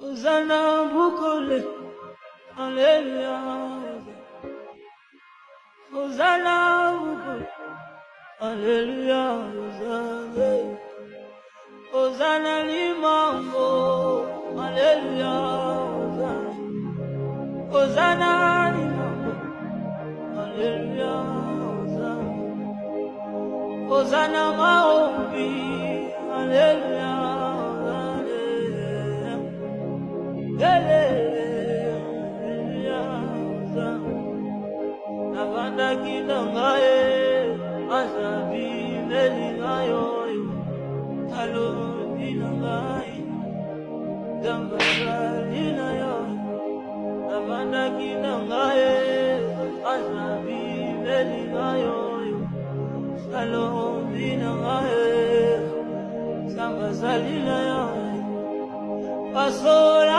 Hosanna bukole, hallelujah. Hosanna bukole, hallelujah. Hosanna, Hosanna limango, hallelujah. Hosanna limango, hallelujah. Hosanna maombi, hallelujah. Navanda kinangaye, asabi melingayo, halo dinangaye, dambasalina yo. Navanda kinangaye, asabi melingayo, halo dinangaye, dambasalina yo. Pasola